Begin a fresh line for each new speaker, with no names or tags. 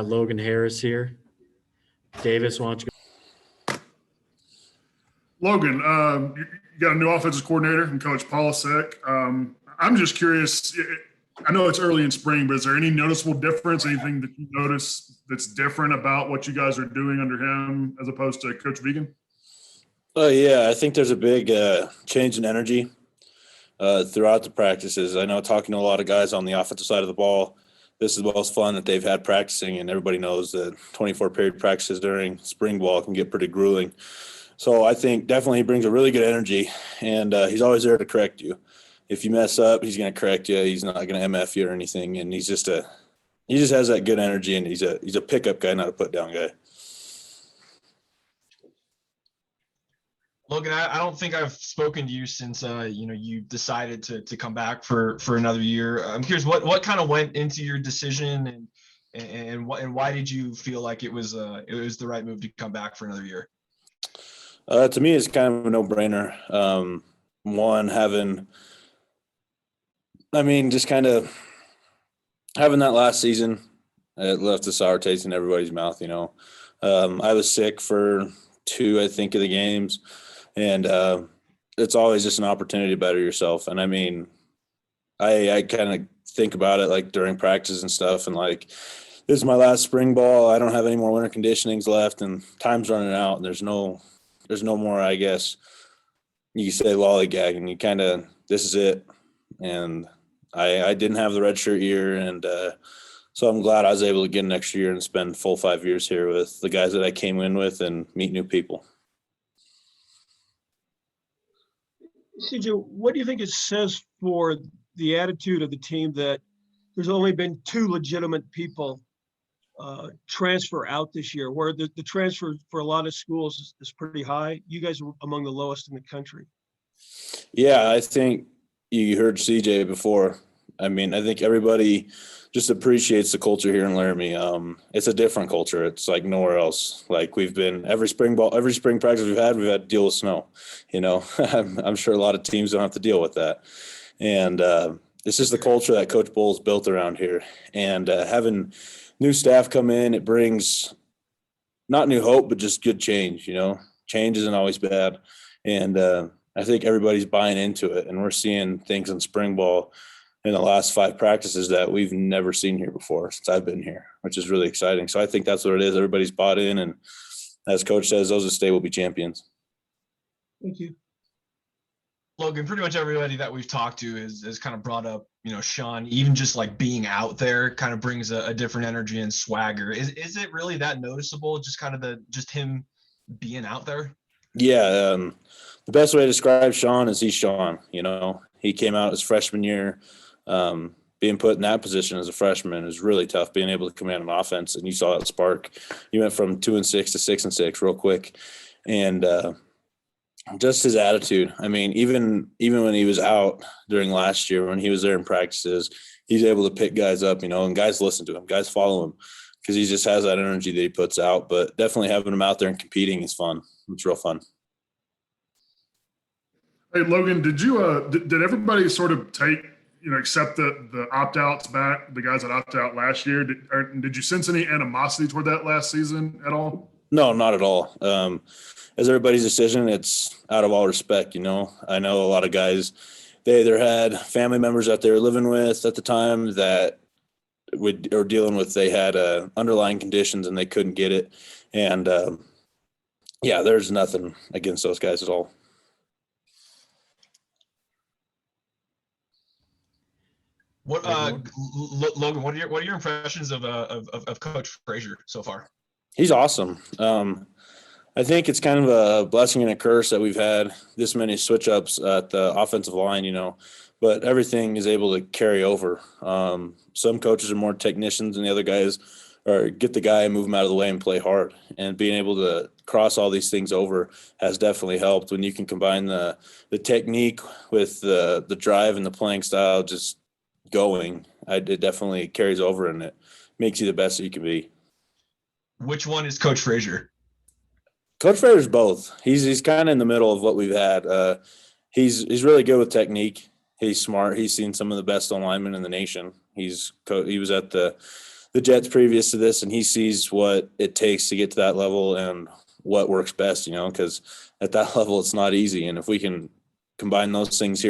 Logan Harris here. Davis, why don't you
Logan, you got a new offensive coordinator and Coach Polasek. I'm just curious. I know it's early in spring, but is there any noticeable difference? Anything that you notice that's different about what you guys are doing under him as opposed to Coach Vegan?
Yeah, I think there's a big change in energy throughout the practices. I know talking to a lot of guys on the offensive side of the ball, this is the most fun that they've had practicing, and everybody knows that 24-period practices during spring ball can get pretty grueling. So I think definitely he brings a really good energy, and he's always there to correct you. If you mess up, he's going to correct you. He's not going to MF you or anything, and he just has that good energy, and he's a pickup guy, not a put down guy.
Logan, I don't think I've spoken to you since you decided to come back for another year. I'm curious what kind of went into your decision, and why did you feel like it was the right move to come back for another year?
To me, it's kind of a no-brainer. Just kind of having that last season, it left a sour taste in everybody's mouth. I was sick for 2, I think, of the games. And it's always just an opportunity to better yourself. And I kind of think about it like during practice and stuff. And like, this is my last spring ball. I don't have any more winter conditionings left, and time's running out. And there's no more, I guess you could say, lollygagging. This is it. And I didn't have the redshirt year. And so I'm glad I was able to get an extra year and spend full 5 years here with the guys that I came in with and meet new people.
CJ, what do you think it says for the attitude of the team that there's only been 2 legitimate people transfer out this year, where the transfer for a lot of schools is pretty high? You guys are among the lowest in the country.
Yeah, I think you heard CJ before. I think everybody just appreciates the culture here in Laramie. It's a different culture. It's like nowhere else. Like we've been every spring practice we've had to deal with snow. I'm sure a lot of teams don't have to deal with that. And it's just the culture that Coach Bowles built around here. And having new staff come in, it brings not new hope, but just good change. Change isn't always bad. And I think everybody's buying into it. And we're seeing things in spring ball in the last 5 practices that we've never seen here before since I've been here, which is really exciting. So I think that's what it is. Everybody's bought in, and as Coach says, those that stay will be champions.
Thank you.
Logan, pretty much everybody that we've talked to has kind of brought up, Sean, even just like being out there kind of brings a different energy and swagger. Is it really that noticeable? Just kind of just him being out there?
Yeah. The best way to describe Sean is he's Sean. He came out his freshman year. Being put in that position as a freshman is really tough, being able to command an offense. And you saw that spark. You went from 2-6 to 6-6 real quick. And just his attitude. Even when he was out during last year, when he was there in practices, he's able to pick guys up, and guys listen to him, guys follow him, because he just has that energy that he puts out. But definitely having him out there and competing is fun. It's real fun.
Hey, Logan, did everybody sort of accept the opt-outs back, the guys that opted out last year? Did you sense any animosity toward that last season at all?
No, not at all. As everybody's decision, it's out of all respect. I know a lot of guys, they either had family members that they were living with at the time that were dealing with, they had underlying conditions and they couldn't get it. And there's nothing against those guys at all.
Logan, what are your impressions of Coach Frazier so far?
He's awesome. I think it's kind of a blessing and a curse that we've had this many switch ups at the offensive line, but everything is able to carry over. Some coaches are more technicians and the other guys are get the guy and move him out of the way and play hard. And being able to cross all these things over has definitely helped when you can combine the technique with the drive and the playing style just going. It definitely carries over and it makes you the best that you can be.
Which one is Coach Frazier?
Coach Frazier's both. He's kind of in the middle of what we've had. He's really good with technique. He's smart. He's seen some of the best linemen in the nation. He was at the the Jets previous to this, and he sees what it takes to get to that level and what works best, because at that level, it's not easy. And if we can combine those things here